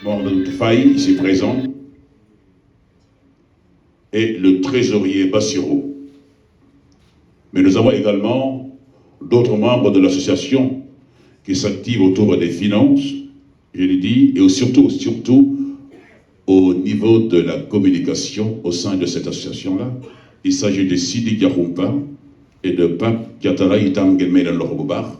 Mohamed Faye, ici présent, et le trésorier Bassiro. Mais nous avons également d'autres membres de l'association qui s'activent autour des finances, je l'ai dit, et surtout au niveau de la communication au sein de cette association-là. Il s'agit de Sidi Diakoumpa et de Pape Kiatara Itangemeden Lorobobar.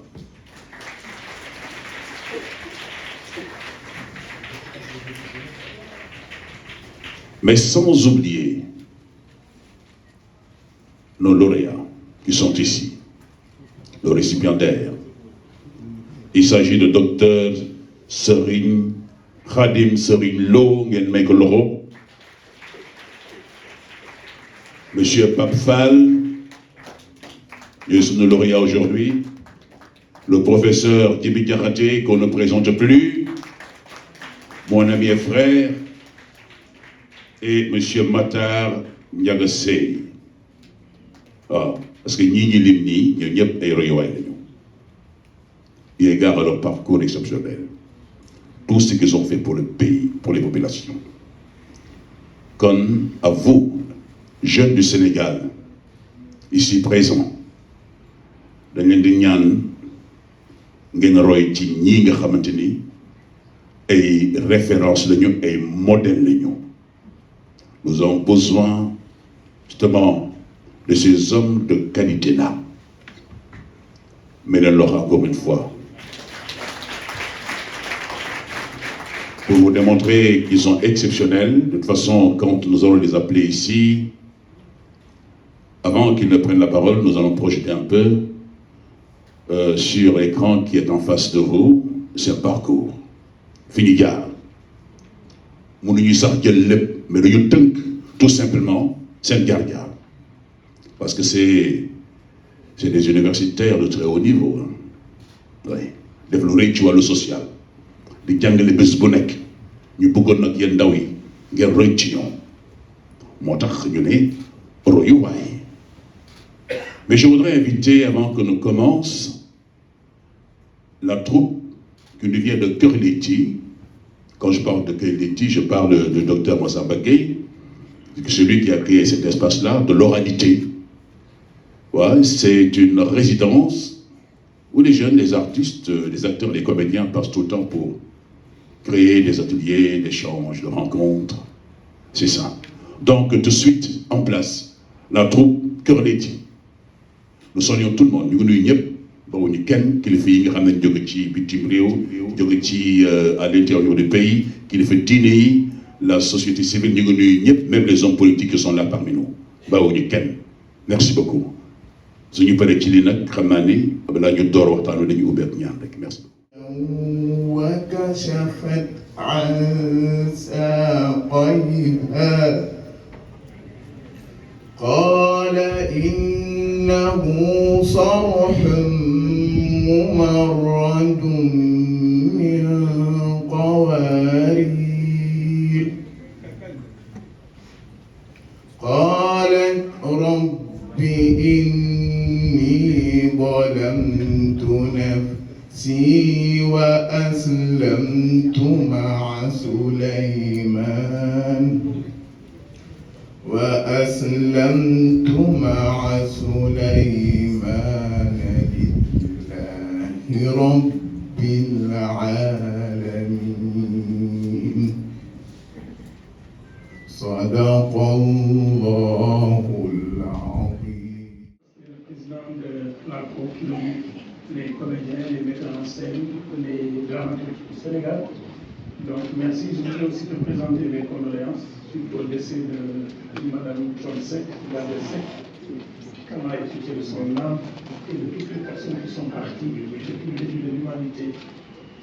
Mais sans oublier nos lauréats qui sont ici, nos récipiendaires. Il s'agit de Dr Serine Khadim Serine Lo Ngenmek Loro, Monsieur Pape Fall, nos lauréats aujourd'hui, le professeur Tibi Karaté qu'on ne présente plus, mon ami et frère, et Monsieur Matar Niagasei. Parce que ni limni, ni ñep ay royaume lañu. Eu égard à leur parcours exceptionnel, tout ce qu'ils ont fait pour le pays, pour les populations. Comme à vous, jeunes du Sénégal, ici présents, dañ leen di ñaan ngeen roy ci ñii nga xamante ni ay références lañu, ay modèles lañu. Nous avons besoin justement de ces hommes de qualité-là. Mais alors encore une fois, pour vous démontrer qu'ils sont exceptionnels, de toute façon, quand nous allons les appeler ici, avant qu'ils ne prennent la parole, nous allons projeter un peu sur l'écran qui est en face de vous, c'est un parcours. Finigar. Mais tout simplement, c'est un gargare. Parce que c'est des universitaires de très haut niveau. Hein. Oui. Développer tu vois le social. Di jàngale bés bu nekk ñu bëggoon nag yéen ndaw yi ngeen roy ci ñoom moo tax ñu ne royuwaay. Mais je voudrais inviter, avant que nous commence, la troupe qui nous vient de Kerliti. Quand je parle de Kerliti, je parle de Dr Massamba Gueye, celui qui a créé cet espace-là, de l'oralité. Ouais, c'est une résidence où les jeunes, les artistes, les acteurs, les comédiens passent tout le temps pour créer des ateliers, des échanges, des rencontres. C'est ça. Donc, tout de suite, en place, la troupe Kerliti. Nous saluons tout le monde. Nous sommes qui le fait à l'intérieur du pays, qui le fait dîner, la société civile, même les hommes politiques qui sont là parmi nous. Merci beaucoup. Suñu paré ci li nak xamna ni bala ñu door waxtaanu dañu ubbeek ñaan rek merci. وكشفت عن ساقيها قال إنه صرح ممرد من قوارير قالت رب إني ظلمت نفسي وأسلمت مع سليمان لله رب العالمين صدق الله العظيم. Le président de la troupe, les comédiens, les metteurs en scène, les dramaturges du Sénégal. Donc merci, je voudrais aussi te présenter mes condoléances suite au décès de Madame Johnsek, la décès, qu'on a étudié de son âme et de toutes les personnes qui sont parties depuis le début de l'humanité.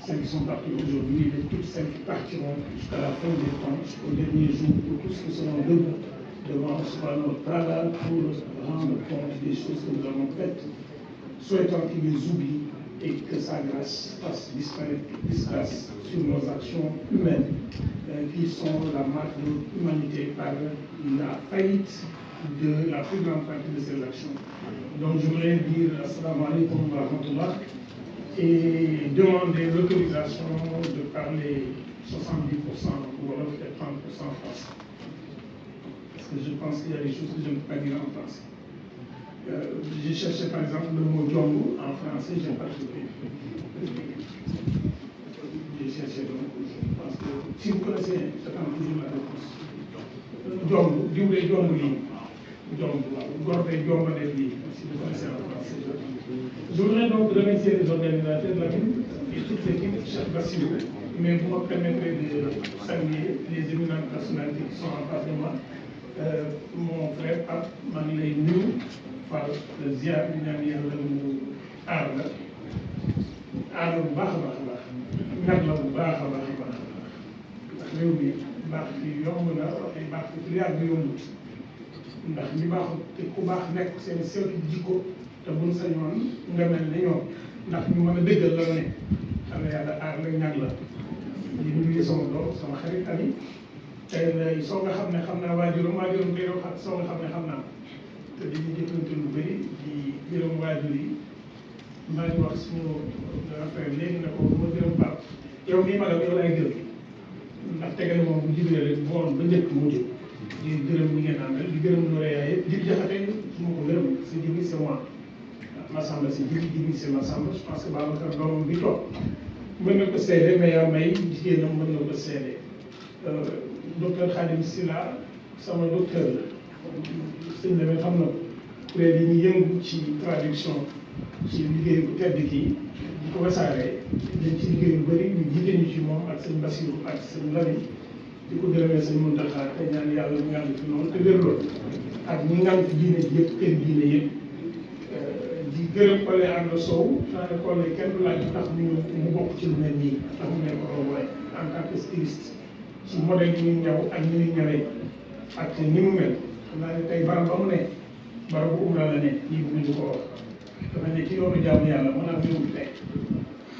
Celles qui sont parties aujourd'hui et toutes celles qui partiront jusqu'à la fin des temps, jusqu'au dernier jour, pour tous ceux qui seront debout devant notre travail pour rendre compte des choses que nous avons faites, souhaitant qu'il les oublie et que sa grâce fasse disparaître toute disgrâce sur nos actions humaines qui sont la marque de l'humanité par la faillite de la plus grande partie de ces actions. Donc je voudrais dire assalamu alaikum wa rahmatullah et demander l'autorisation de parler 70% wolof et 30% français. Parce que je pense qu'il y a des choses que je ne peux pas dire en français. J'ai cherché par exemple le mot jomb en français, je n'ai pas trouvé. J'ai cherché donc, je pense que si vous connaissez, j'attends toujours la réponse. Jomb, diw day jomb lii. Jomb, góor day jomb def lii, si vous connaissez en français. Je voudrais donc remercier les organisateurs de la ville et toute l'équipe, Cheikh Bassirou, mais vous me permettrez de saluer les éminentes personnalités qui sont en face de moi. Mon frère Pape maa ngi lay nuyu par le ziar di ñaan yàlla mu aar la bu baax a baax a baax ñag la bu baax a baax a baax ndax réew mi baax fi yomb na waxee baax fi triar bi yombut ndax ñi baaxut te ku baax nekk seen seetu jikko te buñ sañoon nga mel ne ñoom ndax ñu mën a dëggal la ne xam ne yàlla aar la ñag la di nuyu sama doom sama xarit ami tey lay soo nga xam ne xam naa waajuram tey doo xam soo nga xam ne xam naa te dañuy jëflante lu bëri di gërëm waajur yi maa ngi wax suñu frère léegi ne ko ma gërëm Pape yow mii magam yow laay gërëm ndax tegale moom bu jibee rek bool ba njëkk mu jóg di gërëm ñi ngeen àndal di gërëm loolu yaay yëpp di jaxate su ma ko gërëm c'est Djibi c'est moi Massamba c'est Djibi c'est Massamba je pense que Babacar doomam bi toog mën na ko seede mais yaa may jigéenam mën na ko seede docteur Khadim Silla sama docteur la sëñ demee xam na kuréel yi ñu yëngu ci traduction ci liggéey bu tedd kii di ko wasaaree dañ ci liggéey yu bëri ñu jiite ñu ci moom ak sëñ Bassirou ak sëñ Lamine di ko gërëmee sëñ Mountakha te ñaan yàlla mu ngànt fi noonu te wérloon ak ñi ngànt diine yëpp kër diine yëpp di gërëm Collé Ando Sow naa ne Collé kenn du laaj tax mu bokk ci lu mel nii tax mu nekk roboy en tant que styliste ci modèle yi ñuy ñaw ak ni ñuy ñawee ak ni mu mel xam naa ne tey barab ba mu ne barab bu umra la ne ñii bëgguñu ko wax dafa ne ci yoonu jaamu yàlla mën naa ñëw fi tey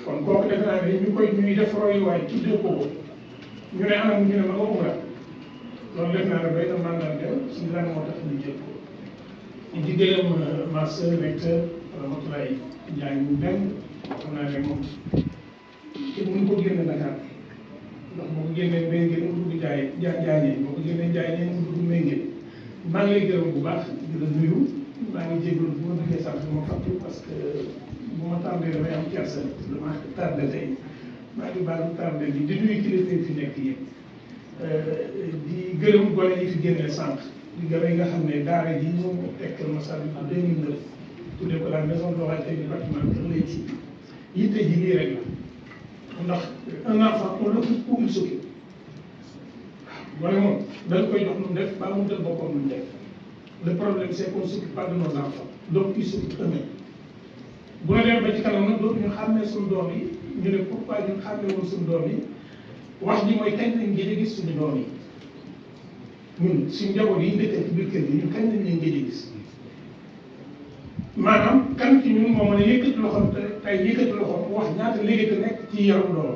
kon kooku defe naa ne ñu koy ñuy def royuwaay tuddee ko ñu ne anam ñu ne ma nga umra loolu def naa ne doy na mandarga ci lan moo tax ñu jël ko ñu di gërëm ma sœur recteur Ramatoulaye Ndiaye ñu benn xam naa ne moom te mënu ko génne Dakar ndax boo ko génnee mbéy mu dugg jaayee boo ko génnee jaayee mu dugg mbéy maa ngi lay gërëm bu baax di la nuyu maa ngi jégalu bu ma duggee sax ma fàttu parce que bu ma tardé damay am kersa dama tardé tey maa ngi baalu tardé bi di nuyu kilifa yi fi nekk yëpp di gërëm gone yi fi génnee sànq di gërëm yi nga xam ne daara ji ñu tekkal ma sax en 2009 tuddee ko la maison d'oralité du bâtiment Kër Leyti yitte ji lii rek la ndax un enfant on l'occupe où il s'occupe waaw gone moom dañ koy jox nu mu def ba mu def boppam lu mu def le problème c'est qu'on s'occupe pas de nos enfants donc ils s'occupent eux-mêmes bu la demee ba ci kanam nag dootuñu xàmmee suñu doom yi ñu ne pourquoi ñu xàmmee woon suñu doom yi wax ji mooy kañ lañ gëj a gis suñu doom yi ñun suñu njaboot yi ndëkkal ci biir kër gi ñun kañ lañ leen gëj a gis maanaam kan ci ñun moo mën a yëkkati loxoom tey yëkkati loxoom wax ñaata léegi te nekk ci yaramu doom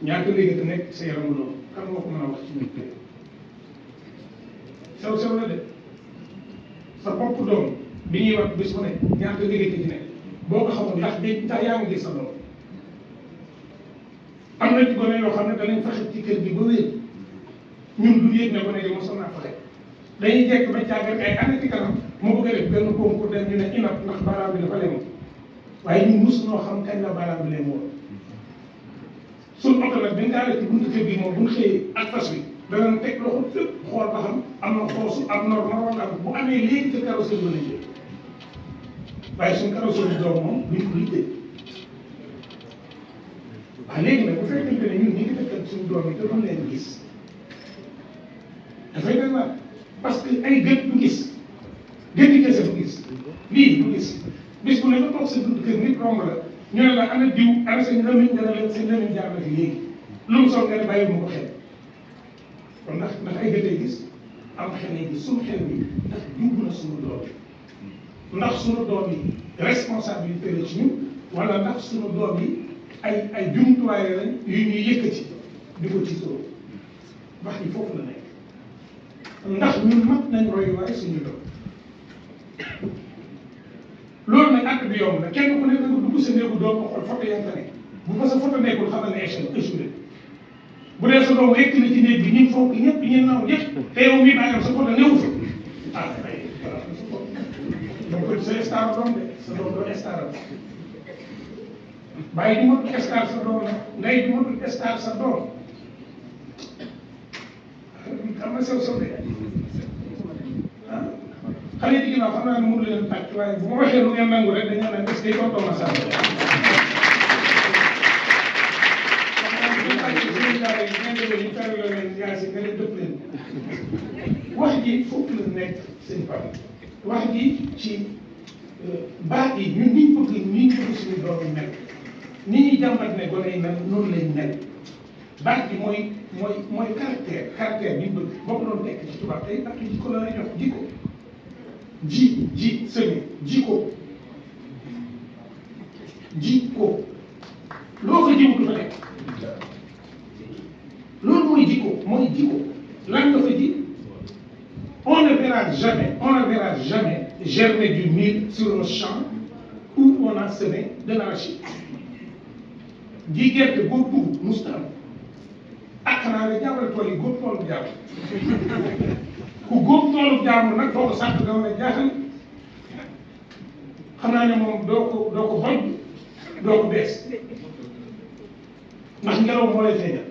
ñaata léegi te nekk sa yaramu doom kan moo ko mën a wax ci ñun sew la de sa bopp doom bi ñuy wax bés bu ne ñaata léegi te ci nekk boo ko xamul ndax ndax yaa ngi gis sa doom am na ci gone yoo xam ne danañ fexe ci kër gi ba wér ñun du yëg ne gone gi mosoon naa fexe dañuy jekk ba càggat ay année ci kanam moo bëgg a def benn concours dem ñu ne inap ndax baaraam bi dafa lemoon waaye ñun mosu noo xam kañ la baaraam bi lemoon suñ oto nag dañ kaa ci buntu kër gi moom bu ñu xëyee ak fas wi danañ teg loxo fépp xool ba xam am na xoosu am normal wala am bu amee léegi ca carrosserie ba lañ jël waaye suñ carrosserie doom moom duñ ko liggéey waaye léegi nag bu fekkente ne ñun ñi ngi dëkkal suñu doom yi te duñ leen gis dafay doy waar parce que ay gët du gis gët yi kese du gis lii du gis bis bu ne nga toog sa dund kër nit romb la ñu ne la ana diw ana seen lëmiñ nga ne leen seen lëmiñ jaar na fi léegi lu mu sol nga ne bàyyi mu ko xel kon ndax ay gëtee gis am xel yi gis suñu xel bi ndax jubbu na suñu doom yi ndax suñu doom yi responsabilité la ci ñun wala ndax suñu doom yi ay jumtuwaay lañ yu ñuy yëkkati di ko ci soo wax yi foofu la nekk ndax ñun mat nañ royuwaay suñu doom loolu nag acte bi yomb na kenn ku ne da nga dugg sa néegu doom nga xool photo yaa nga ne bu fa sa photo nekkul xamal ne échoué bu dee sa doom rekk na ci néeg bi ñu fonk ñëpp ñu naaw ñëpp te yow mii bàyyam sa photo newu fa ah ay donc sa star doom de sa doom doo star bàyyi du matul star sa doom la ndey du matul star sa doom am na sew de ah xale yi ginnaaw xam naa ne mënu leen tàcc waaye bu ma waxee lu ngeen nangu rek dañoo naan est-ce que tonton ma saa wax ji foofu la nekk seen Pape wax ji ci baat yi ñun niñ bëgg suñu doom yi mel ni ñuy jàmbat ne gone yi mel noonu lañ mel baat bi mooy caractère bi ñu bëgg boo ko doon tekk ci tubaab tey ak jikko la lay jox jikko sëñ jikko loo ko jiw du fa nekk loolu mooy jikko lan nga fa ji on ne verra jamais germer du mil sur un champ où on a semé de l'arachide ji gerte góor dugub mustaan ak xanaa nga jàppale tool yi góob toolu jàmm ku góob toolu jàmm nag boo ko sàkk dama ne jaaxal xam naa ne moom doo ko boj doo ko bees ndax ngelaw moo lay feeñal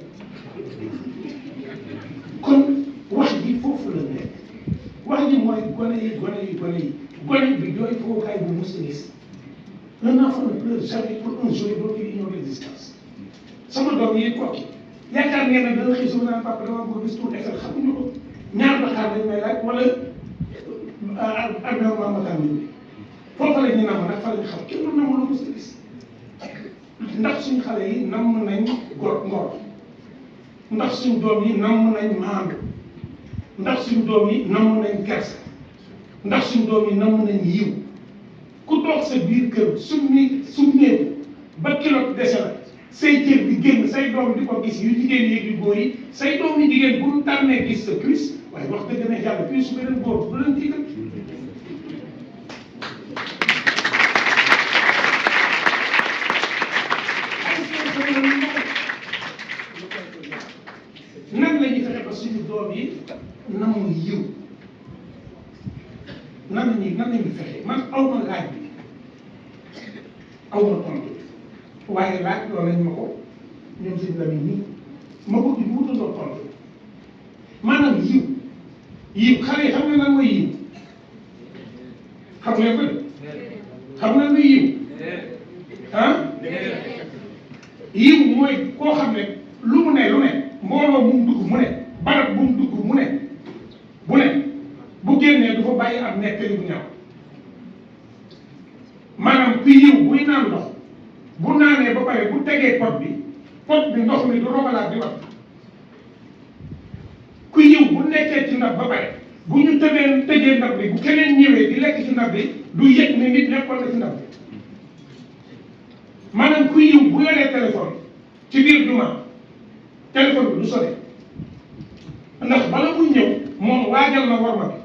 kon wax ji foofu la nekk wax ji mooy gone bi jooy fookaay bu mus a gis un enfant ne pleure jamais pour un jouet dont il ignore l'existence sama doom yi kokki yaakaar ngeen ne dana xëy suuf naan papa dama bëgg gis Tour Eiffel xamuñu ko ñaar Dakar lañ may laaj wala armeeru Mame Matar bi foofu la ñu namm nag fa lañ xam kenn du namm lu mus a gis ndax suñu xale yi namm nañ ngor ndax suñu doom yi namm nañ maandu ndax suñu doom yi namm nañ kersa ndax suñu doom yi namm nañ yiw ku toog sa biir kër summeeku ba kilo dese la say cër di génn say doom di ko gis yu jigéen yeeg yu góor yi say doom yi jigéen bu ñu tànnee gis sa cuisse waaye wax dëgg ne yàlla cuisse su beneen góor du leen tiital nan la ñuy fexe ba suñu doom yi namu yiw nan la ñuy fexe man aw ma laaj bi aw ma tontu waaye laaj loolu lañ ma ko ñoom sëñ Lamine nii ma bëgg ñu wutandoo tontu maanaam yiw xale yi xam nga lan mooy yiw xam nga ko de xam nga luy yiw ah yiw mooy koo xam ne lu mu ne mbooloo bu mu dugg mu ne barab bu mu dugg mu ne bu génnee du fa bàyyi am nettali bu ñaaw maanaam ku yiw buy naan ndox bu naanee ba pare bu tegee pot bi ndox mi du rogalaat di wax ku yiw bu nekkee ci ndab ba pare bu ñu tëjee ndab bi bu keneen ñëwee di lekk ci ndab bi du yëg ne nit lekkoon na ci ndab bi maanaam ku yiw bu yoree téléphone ci biir jumaa téléphone bi du sonné ndax bala muy ñëw moom waajal na worma bi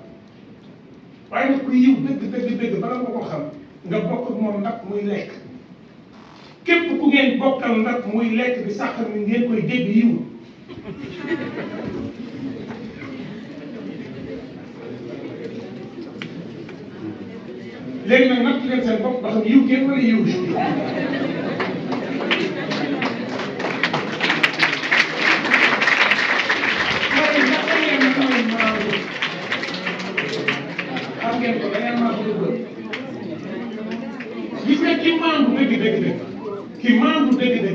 waaye nag ku yiw dëgg bala nga ko xam nga bokk ak moom ndax muy lekk képp ku ngeen bokkal ndax muy lekk di sax ni ngeen koy dégg yiw léegi nag natt leen seen bopp ba xam yiw kenn wala yiw xam ngeen ko da ngeen maa bëgg a gis nga ki maandu dëgg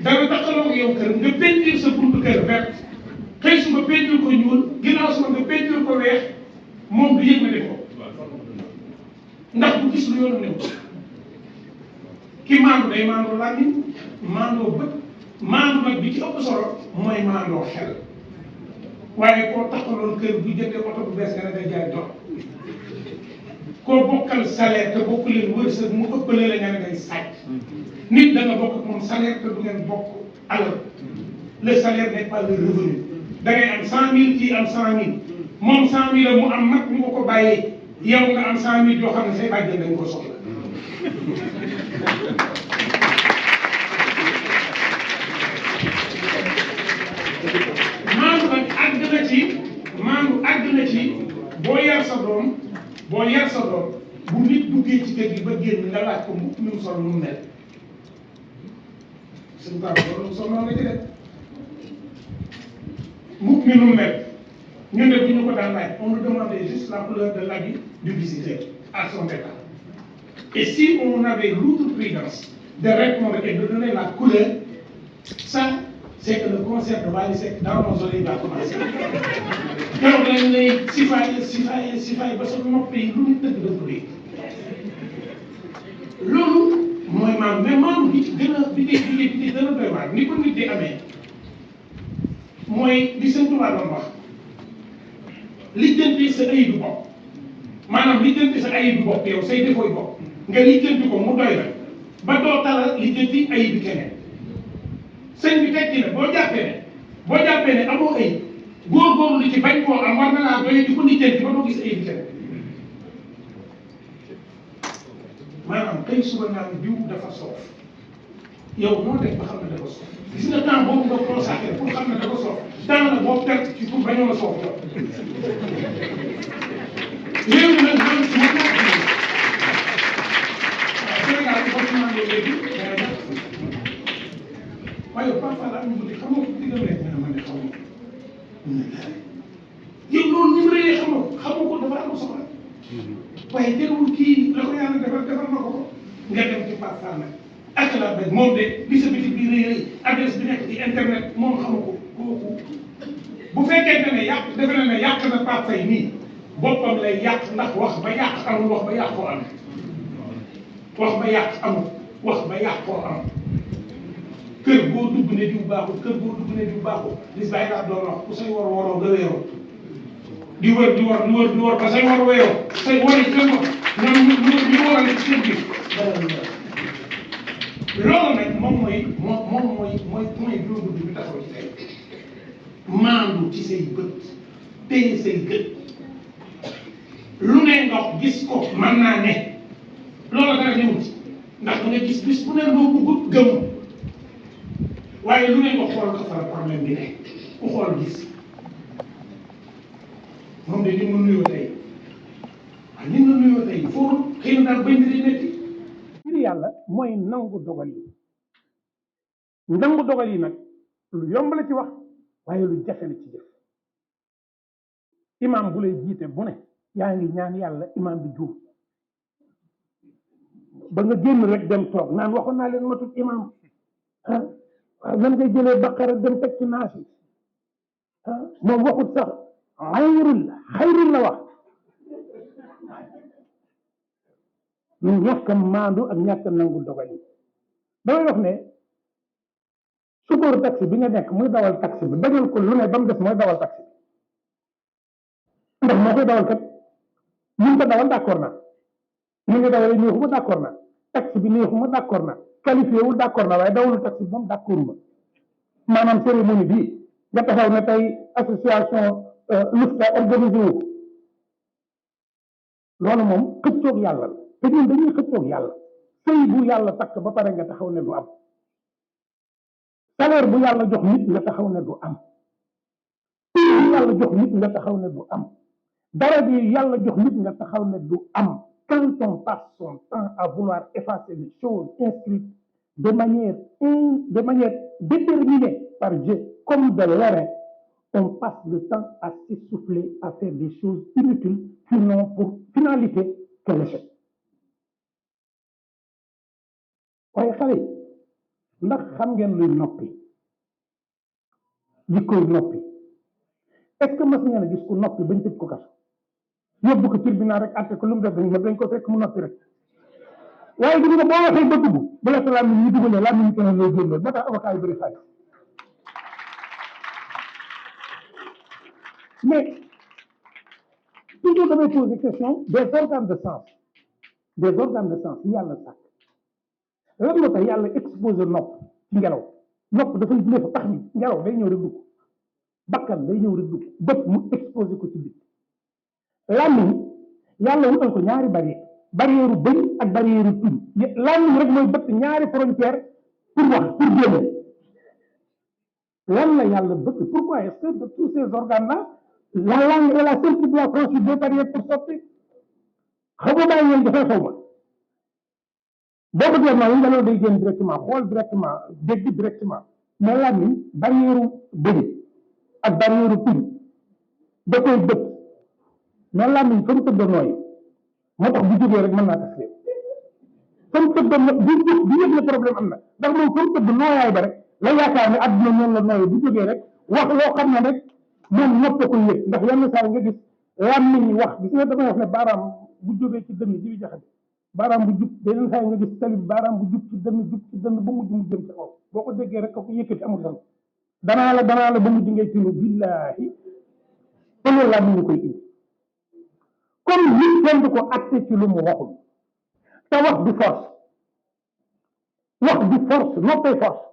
dana taxaloo ak yow kër nga peinture sa buntu kër vert xëy su nga peinture ko ñuul ginnaaw su nga peinture ko weex moom du yëg na def ko ndax bu gis lu yoonu new ki maandu day maandoo làmmiñ maandoo bët maandu nag bi ci ëpp solo mooy maandoo xel waaye koo taxaloon kër bu jëndee oto bu bees nga ne day jaay dox koo bokkal salaire te bokk leen wërsëg mu ëppale la nga ne day sàcc nit da nga bokk ak moom salaire te du ngeen bokk alal le salaire n'est pas le revenu da ngay am 100 000 kii am 100 000 moom 100 000 la mu am nag ñu ko bàyyee yow nga am 100 000 yoo xam ne say bàjjen dañ ko soxla boo yar sa doom bu nit duggee ci kër gi ba génn nga laaj ko mukk mi mu sol nu mu mel suñu papa loolu sol noonu la ci def mukk mi nu mu mel ñun de bu ñu ko daan laaj on nous demandait juste la couleur de l'habit du visiteur à son départ. Et si on avait l'outrecuidance de répondre et de donner la couleur, ça, c'est que le concert de Wally Seck dans nos oreilles va commencer. Donc, lañ lay sifaay ba sa nopp yi lu ñu dëgg dëgg ko dégg. Loolu mooy maam mais maam bi ci gën a bi ci gën a doy waar ni ko nit di amee mooy li Sëñ Tuubaa doon wax lijjanti sa ayibu bopp maanaam lijjanti sa ayibu bopp yow say defooy bopp nga lijjanti ko mu doy la ba doo tala lijjanti ayibu keneen sëñ bi tekki na boo jàppee ne amoo ayib góorgóorlu li ci bañ koo am war na laa doy di ko lijjanti ba doo gis ayibu keneen maanaam kay suba naan diw dafa soof yow noo def ba xam ne dafa soof gis nga temps boobu nga consacré pour xam ne dafa soof temps la boo perte ci pour bañoo la soof yow léegi nag man su ma ko Sénégal bi foofu naa loolu léegi waaye parfois la am ñu xam nga di dem rek man de xaw ma yow loolu ni mu rëyee xam nga ko dafa am soxla waaye teewul kii la ko yàlla defal na ko nga dem ci parfois nag ak la rek moom de li sa biti bi rëy adresse bi nekk ci internet moom xamu ko kooku bu fekkente ne yàq defe na ne yàq na Pape Faye nii boppam lay yàq ndax wax ba yàq amul wax ba yàqoo am wax ba yàq amul wax ba yàqoo am kër boo dugg ne diw baaxul kër boo dugg ne diw baaxul lis bàyyi laa doon wax ku say war waroo nga weeroo di wër ba say war weeroo say war yi seen bopp ñoom ñu war a nekk seen biir loolu nag moom mooy point bi bëgg bi taxaw ci tey maandu ci say bët téye say gët lu ne ndox gis ko mën naa ne loolu dara ñëwul ci ndax da nga gis bis bu ne loo bëgg gëm waaye lu ne nga xool ko fa problème bi ne ku xool gis moom de ni mu nuyoo tey waaw ni mu nuyoo tey foo xëy na daal bañ di metti ngir yàlla mooy nangu dogal yi nangu dogal yi nag lu yomb la ci wax waaye lu jafe la ci jëf imam bu lay jiite bu ne yaa ngi ñaan yàlla imam bi juum ba nga génn rek dem toog naan waxoon naa leen matut imam ah waaw nan ngay jëlee baqara dem teg ci naas yi ah moom waxut sax xayrul la wax ñun ñàkk a maandu ak ñàkk a nangu dogal yi damay wax ne sukóoru taxi bi nga nekk muy dawal taxi bi bañal ko lu ne ba mu des mooy dawal taxi ndax moo koy dawal kat mun ko dawal d'accord na mu ngi dawal neexuma d'accord na taxi bi neexuma d'accord na qualifié wul d'accord na waaye dawalu taxi bi moom d'accord ma maanaam cérémonie bii nga taxaw ne tey association lufta organisé wu loolu moom xëccoog yàlla la te ñun dañuy xëccoog yàlla sëy bu yàlla takk ba pare nga taxaw ne du am salaire bu yàlla jox nit nga taxaw ne du am bu yàlla jox nit nga taxaw ne du am dara bi yàlla jox nit nga taxaw ne du am quand on passe son temps à vouloir effacer les choses inscrites de manière déterminée par Dieu comme de l'airain, on passe le temps à s'essouffler à faire des choses inutiles qui n'ont pour finalité que l'échec. waaye xale yi ndax xam ngeen luy noppi jikkoy noppi est-ce que mas ngeen a gis ku noppi bañ tëj ko kaso yóbbu ko tribunal rek àtte ko lu mu def dañ ko fekk mu noppi rek waaye gis nga boo waxee ba dugg bu la sa làmmiñ ñu dugalee làmmiñ ñu keneen lay génnoon ba tax avocat yi bëri xaalis mais toujours damay poser question des organes de sens yi yàlla sàkk lan moo tax yàlla exposé nopp ci ngelaw nopp dafay jëlee fa tax ni ngelaw day ñëw rek dugg bakkan day ñëw rek dugg bët mu exposé ko ci biir làmmiñ yàlla wutal ko ñaari barrière bëñ ak barrière tuñ làmmiñ rek mooy bëtt ñaari frontière pour wax pour génne lan la yàlla bëtt pourquoi est-ce que de tous ces organes là la langue est la seule qui doit franchir des barrières pour sortir xaw ma bàyyi ngeen dafay xaw ma boo ko dee noonu ngelaw day génn directement xool directement dégg directement mais làmmiñ barrière bëri ak barrière tuñ da koy bët mais làmmiñ fa mu tëdd nooy moo tax bu jógee rek mën naa tas lépp fa mu tëdd du yëg ne problème am na ndax moom fa mu tëdd nooyaay ba rek la yaakaar ne adduna noonu la nooyee bu jógee rek wax loo xam ne rek moom nopp ko yëg ndax yenn saa nga gis làmmiñ wax gis nga damay wax ne baaraam bu jógee ci dënn ji bi jaxate baaraam bu jub yenn saa nga gis tali bi baaraam bu jub ci dënn ba mujj mu jëm ci kaw boo ko déggee rek ko yëkkati amul sens danaa la ba mujj ngay tinu billaahi te loolu laa ñu koy indi comme nit kenn du ko atte ci lu mu waxul te wax du force noppay force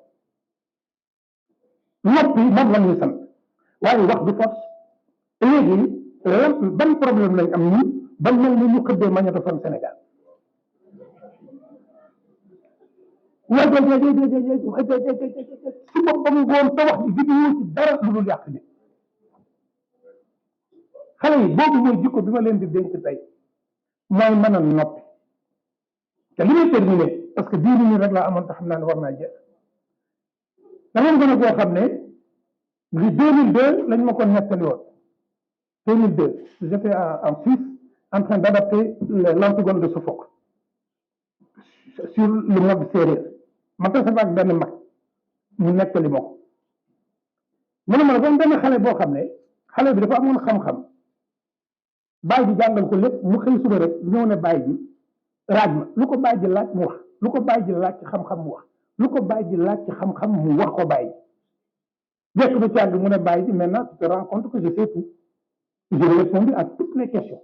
noppi moom la ñuy sant waaye wax du force léegi ban problème lañ am ñun ba mel ni ñu xëddee magnétophone Sénégal si boppam ngoon te wax ji vidéo ci dara lu dul yàq nit xale yi boobu mooy jikko bi ma leen di dénk tey mooy mën a noppi te li may terminé parce que 10 minutes rek laa amoon te xam naa ne war naa jeex da ngeen gën a koo xam ne li 2002 lañ ma ko nettali woon 2002 j'étais en Suisse en train d'adapter l'Antigone de Sophocle sur le mode séeréer ma tase fa ak benn mag mu nettali ma ko mu ne ma ne benn xale boo xam ne xale bi dafa amoon xam-xam baay ji jàngal ko lépp mu xëy suba rek ñëw ne baay ji laaj ma lu ko baay ji laaj mu wax lu ko baay ji laaj ci xam-xam mu wax lu ko baay ji laaj ci xam-xam mu wax ko baay ji jekk ba càgg mu ne baay ji maintenant tu te rends compte que je sais tout j'ai répondu à toutes les questions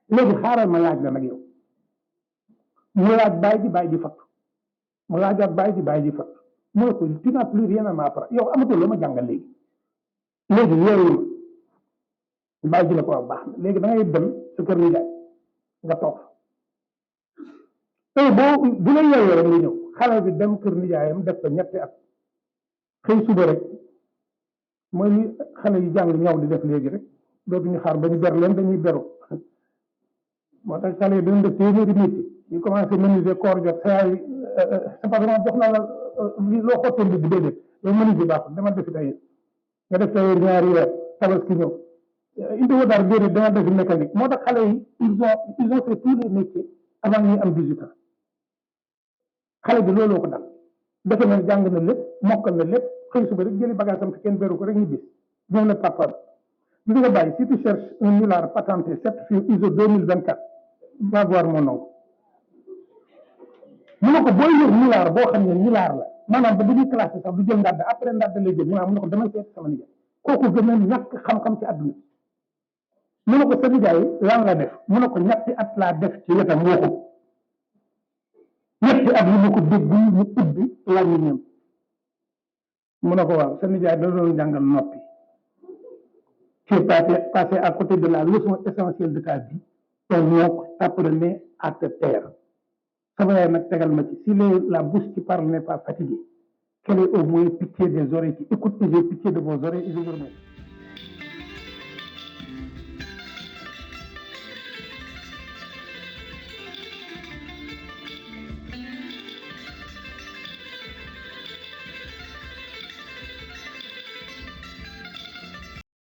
léegi xaaral ma laaj la nag yow mu laaj baay ji fattu mu laajaat baay ji fattu mu ne ko tu n'as plus rien à m'apprendre yow amatul la ma jàngal léegi yeewu ma baay ji ne ko wax baax na léegi da ngay dem sa kër nijaay nga toog tey boo bu la yeewee rek nga ñëw xale bi dem kër nijaayam def ko ñetti at xëy suba rek mooy li xale yi jàng ñaw di def léegi rek dootuñu xaar ba ñu ber leen dañuy beru moo tax xale yi dañu def téeméeri métier ñu commencé menuisier koor jot saa yi c'est pas vraiment jox naa la loo xottoon bi déedéet yow menuisier baaxul dama defi tey nga def tey ñaari weer tabaski ñëw indi woo dara déedéet dama defi mécanique moo tax xale yi ils ont fait tous les métiers avant ñuy am 18 ans xale bi looloo ko dal defe na jàng na lépp mokkal na lépp xëy suba rek jëli bagage am fi kenn beru ko rek ñu bis ñëw na papa bi nga bàyyi si tu cherches un nulard patenté certifié ISO 2024 va voir mon nom mu ne ko booy yor nulard boo xam ne nulard la maanaam ba bu ñuy classé sax du jël ndàdd après ndàdd lay jël mu ne ko damay seet sama nijaay kooku gën a ñàkk xam-xam ci àdduna mu ne ko sa nijaay lan la def mu ne ko ñetti at laa def ci wetam waxu ñetti at yi mu ko dégg mu ubbi làmmiñam mu ne ko waaw sa nijaay da doon jàngal noppi tu es passé à côté de la leçon essentielle de ta vie ton oncle t'apprenait à te taire sama yaay nag tegal ma ci si la bouche qui parle n'est pas fatiguée qu'elle ait au moins pitié des oreilles qui écoutent et j'ai pitié de vos oreilles et je vous remercie.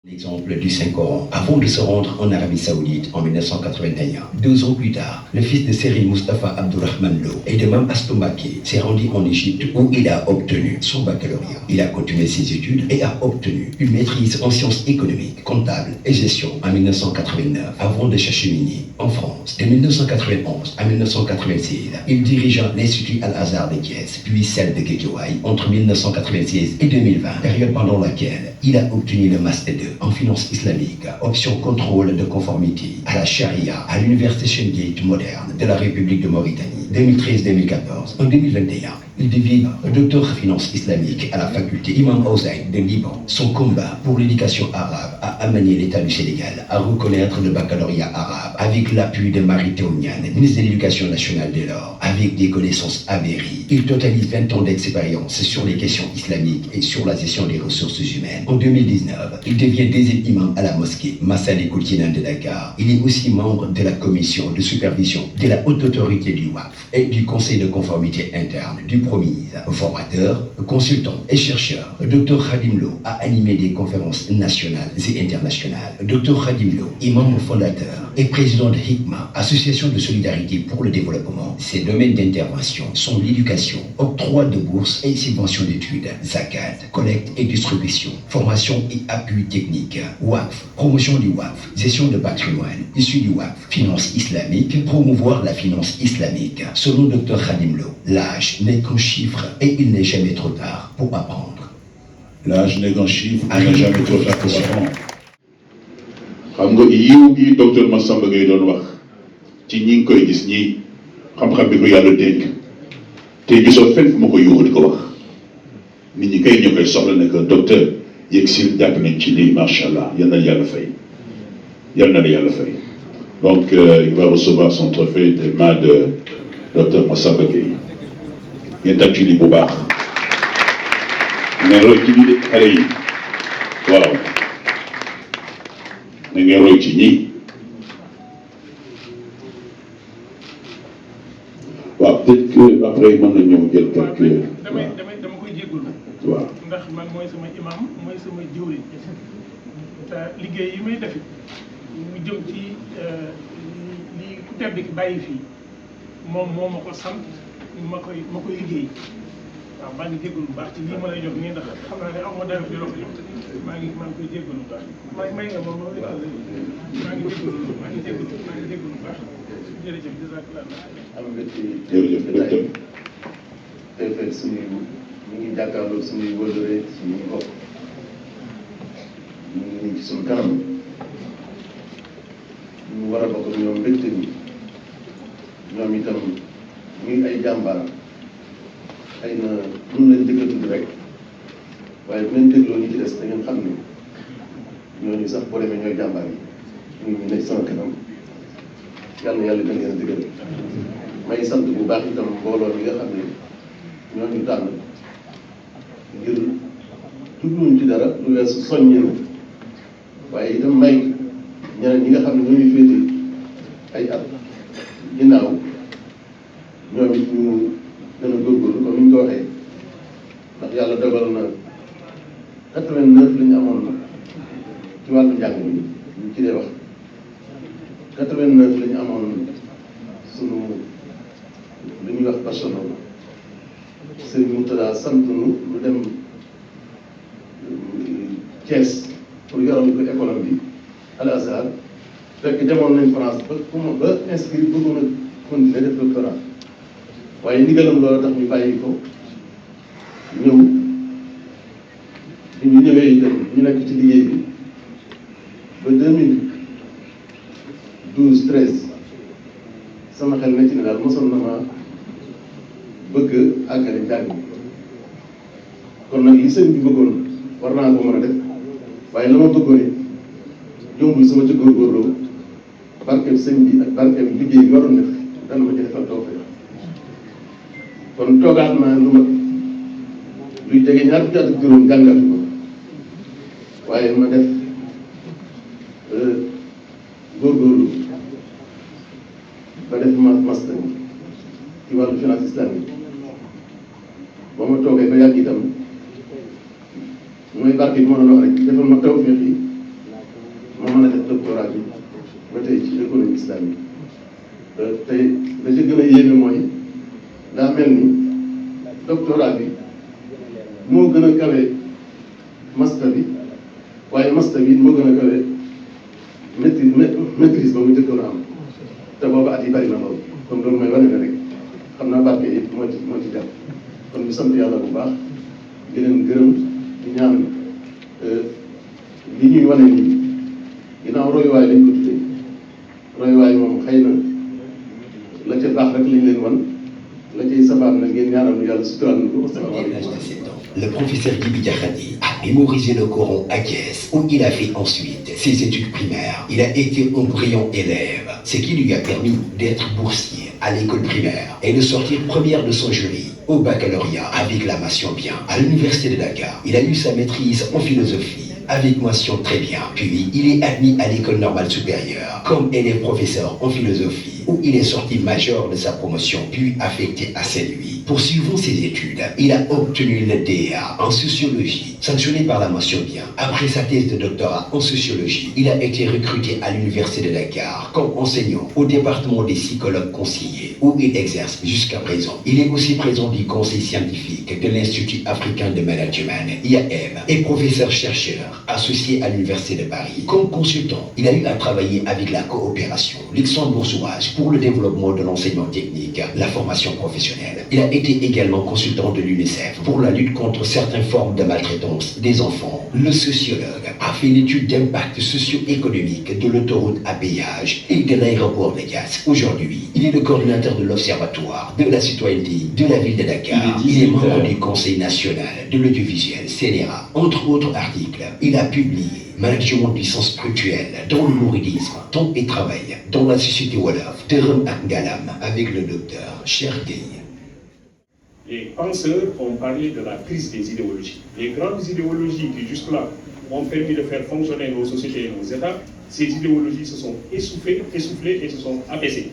L'exemple du Saint-Coran avant de se rendre en Arabie Saoudite en 1981. 2 ans plus tard, le fils de Serigne Moustapha Abdourahmane Lo et de Mame Astou Mbacké s'est rendu en Égypte où il a obtenu son baccalauréat. Il a continué ses études et a obtenu une maîtrise en sciences économiques, comptables et gestion en 1989 avant de s'acheminer en France. De 1991 à 1986, il dirigea l'Institut Al-Azhar de Thiès, puis celle de Guédiawaye entre 1996 et 2020, période pendant laquelle il a obtenu le Master 2 en finance islamique, option contrôle de conformité à la charia à l'Université Cheikh Anta Diop moderne de la République de Mauritanie, 2013-2014. En 2021, il devient docteur en finance islamique à la faculté Imam Ozaï de Liban. Son combat pour l'éducation arabe a amené l'État du Sénégal à reconnaître le baccalauréat arabe avec l'appui de Mary Teuw Niane, ministre de l'Éducation nationale dès lors. avec des connaissances avérées. Il totalise 20 ans d'expérience sur les questions islamiques et sur la gestion des ressources humaines. En 2019, il devient deuxième imam à la mosquée Massalikul Jinan de Dakar. Il est aussi membre de la commission de supervision de la haute autorité du WAF et du conseil de conformité interne du Promise. Formateur, consultant et chercheur, Dr Khadim Lo a animé des conférences nationales et internationales. Dr Khadim Lo est membre fondateur et président de Hikma, association de solidarité pour le développement. Ses domaines d'intervention sont l'éducation, octroi de bourses et subventions d'études, zakat, collecte et distribution, formation et appui technique, WAF, promotion du WAF, gestion de patrimoine, issu du WAF, finance islamique, promouvoir la finance islamique. Selon Dr Khadim Lo, l'âge n'est qu'un chiffre et il n'est jamais trop tard pour apprendre. L'âge n'est qu'un chiffre, il n'est jamais trop tard pour apprendre. xam nga yiw gi docteur Massamba Gueye doon wax ci ñi ngi koy gis ñii xam-xam bi ko yàlla dénk te gisoo fenn fu ma ko yuuxu di ko wax nit ñi kay ñoo koy soxla ne que docteur yegg si jàpp nañ ci lii macha allah yal na yàlla fay yal na yàlla fay donc il va recevoir son trophée des mains de docteur Massamba Gueye ngeen tàcc ci lii bu baax ngeen roy ci lii de xale yi waaw na ngeen roy ci ñii waaw peut-être que après mën na ñëw jël quelques dama koy jéggul waaw ndax man mooy sama imam mooy sama jiwriñ te liggéey yi may defit mu jëm ci li ku tedd ki bàyyi fii moom moo ma ko sant ma koy liggéey waaw maa ngi jéggul bu baax ci lii ma lay jox nii ndax xam naa ne aw ma dara di la ko jox maa ngi koy jéggul bu baax may nga moom maa ngi jéggul bu baax jërëjëf jazakallah am mbégte jërëjëf docteur tey fekk suñuy ñu ngi jàkkaarloo suñuy wëllëre suñuy mbokk ñu ngi ci suñu kanam ñu war a bokk ñoom mbégte ni ñoom itam ñuy ay jàmbaar ay na mun lañ dëgg a tudd rek waaye bu leen dégloo ñi ci des da ngeen xam ne ñooñu sax boo demee ñooy jàmbaar yi ñu nekk sama kanam yàlla yàlla gën leen a dëgëral may sant bu baax itam mbooloo mi nga xam ne ñooñu tànn ngir jubluñ ci dara lu weesu soññee na waaye itam may ñeneen ñi nga xam ne ñooñu féete ay at ginnaaw ñoom it ñu gën a góorgóorlu comme ni ñu ko waxee ndax yàlla dogal na 89 la ñu amoon ci wàllu njàng mi ñu ci dee wax 89 la ñu amoon sunu lu ñuy wax personnel Serigne Mourtada sant nu lu dem Thiès pour yoral ko école bi Al Azhar fekk demoon nañ France ba inscrit bëggoon a continuer def doctorat waaye ndigalam loolu tax ñu bàyyi ko ñëw bi ñu ñëwee itam ñu nekk ci liggéey bi ba 2012-13 sama xel na ci ne daal mosoon na ma bëgg àggale njàng mi kon nag li sëñ bi bëggoon war naa ko mën a def waaye la ma bëggoon it jombul sama ci góorgóorloo barkeb sëñ bi ak barkeb liggéey bi waroon def dana ma ci defal tawfeex kon toogaat naa lu ma luy jege ñaar fukki at ak juróom jàngatu ko waaye ma def góorgóorlu ba def master ci wàllu finance islamique ba ma toogee ba yàgg itam mooy barke bi ma doon wax rek defal ma tawfeex yi ma mën a def doctorat bi ba tey ci économie islamique tey la ci gën a yéeme mooy daa mel ni doctorat bi moo gën a kawe master bi waaye master bi moo gën a kawe maîtrise ba mu njëkkoon a am te booba at yi bari na lool kon loolu mooy wane ne rek xam naa barke yi moo ci jàpp kon ñu sant yàlla bu baax di leen gërëm di ñaan li ñuy wane nii ginnaaw royuwaay lañ ko tuddee royuwaay moom xëy na la ca baax rek lañ leen wan la cay saf baax na ngeen ñaanal ñu yàlla suturaal na ko. Dès l'âge de 7 ans, le professeur Djibi Diakhaté a mémorisé le Coran à Thiès, où il a fait ensuite ses études primaires. Il a été un brillant élève, ce qui lui a permis d'être boursier à l'école primaire et de sortir première de son jury au baccalauréat avec la mention bien. À l'université de Dakar, il a eu sa maîtrise en philosophie avec mention très bien. Puis, il est admis à l'école normale supérieure comme élève professeur en philosophie, où il est sorti major de sa promotion, puis affecté à Saint-Louis. Poursuivant ses études, il a obtenu le DEA en sociologie, sanctionné par la mention bien. Après sa thèse de doctorat en sociologie, il a été recruté à l'université de Dakar comme enseignant au département des psychologues conseillers, où il exerce jusqu'à présent. Il est aussi président du conseil scientifique de l'Institut africain de management, IAM, et professeur-chercheur associé à l'université de Paris. Comme consultant, il a eu à travailler avec la coopération luxembourgeoise pour le développement de l'enseignement technique, la formation professionnelle. Il a été également consultant de l'UNICEF pour la lutte contre certaines formes de maltraitance des enfants. Le sociologue a fait l'étude d'impact socio-économique de l'autoroute à péage et de l'aéroport de Diass. Aujourd'hui, il est le coordinateur de l'Observatoire de la citoyenneté de la ville de Dakar. Il est membre du Conseil national de l'audiovisuel, CNRA. Entre autres articles, il a publié Management du sens spirituel dans le mouridisme, temps et travail dans la société Wolof, Terem ak Ngalam, avec le docteur Cheikh Gueye. Les penseurs ont parlé de la crise des idéologies. Les grandes idéologies qui jusque-là ont permis de faire fonctionner nos sociétés et nos États, ces idéologies se sont essoufflées et se sont abaissées.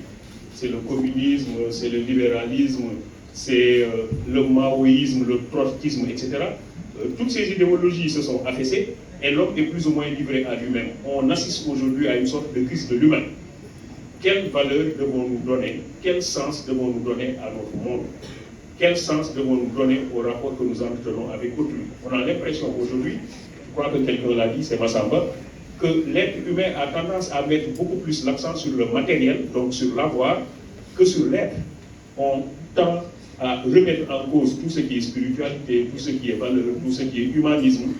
C'est le communisme, c'est le libéralisme, c'est le maoïsme, le trotskisme, etc. Toutes ces idéologies se sont affaissées et l'homme est plus ou moins livré à lui-même. On assiste aujourd'hui à une sorte de crise de l'humain. Quelle valeur devons-nous donner? Quel sens devons-nous donner à notre monde? Quel sens devons-nous donner au rapport que nous entretenons avec autrui? On a l'impression aujourd'hui, je crois que quelqu'un l'a dit, c'est Massamba, que l'être humain a tendance à mettre beaucoup plus l'accent sur le matériel, donc sur l'avoir, que sur l'être. On tend à remettre en cause tout ce qui est spiritualité, tout ce qui est valeur, tout ce qui est humanisme,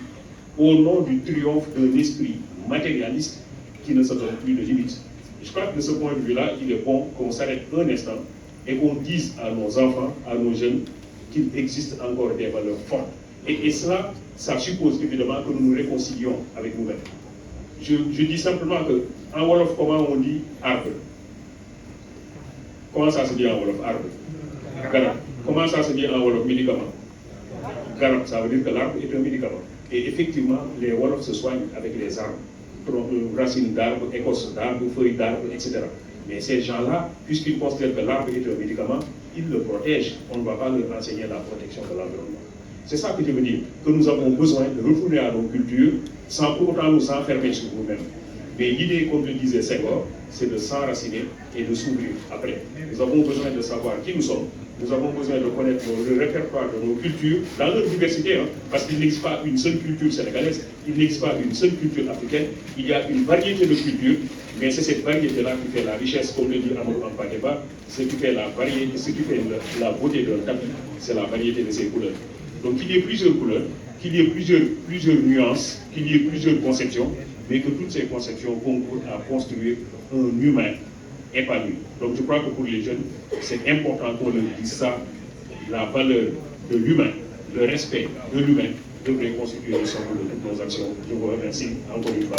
au nom du triomphe d'un esprit matérialiste qui ne se donne plus de limites. Je crois que de ce point de vue-là, il est bon qu'on s'arrête un instant et qu'on dise à nos enfants, à nos jeunes, qu'il existe encore des valeurs fortes. Et cela, ça suppose évidemment que nous nous réconcilions avec nous-mêmes. Je dis simplement que, en Wolof, comment on dit arbre? Comment ça se dit en Wolof, arbre? Garab. Comment ça se dit en Wolof, médicament? Garab, ça veut dire que l'arbre est un médicament. Et effectivement, les Wolofs se soignent avec les arbres. Racines d'arbres, écorces d'arbres, feuilles d'arbres, etc. Mais ces gens-là, puisqu'ils considèrent que l'arbre est un médicament, ils le protègent. On ne va pas leur enseigner la protection de l'environnement. C'est ça que je veux dire, que nous avons besoin de retourner à nos cultures sans pour autant nous enfermer sur nous-mêmes. Mais l'idée, comme le disait Senghor, c'est de s'enraciner et de s'ouvrir après. Nous avons besoin de savoir qui nous sommes. Nous avons besoin de connaître le répertoire de nos cultures dans leur diversité, parce qu'il n'existe pas une seule culture sénégalaise, il n'existe pas une seule culture africaine, il y a une variété de cultures, mais c'est cette variété-là qui fait la richesse, comme le dit Amadou Ampateba, ce qui fait la variété, ce qui fait la beauté d'un tapis, c'est la variété de ses couleurs. Donc qu'il y ait plusieurs couleurs, qu'il y ait plusieurs nuances, qu'il y ait plusieurs conceptions, mais que toutes ces conceptions concourent à construire un humain épanoui. Donc je crois que pour les jeunes, c'est important qu'on leur dise ça, la valeur de l'humain, le respect de l'humain devrait constituer le socle de toutes nos actions. Je vous remercie encore une fois.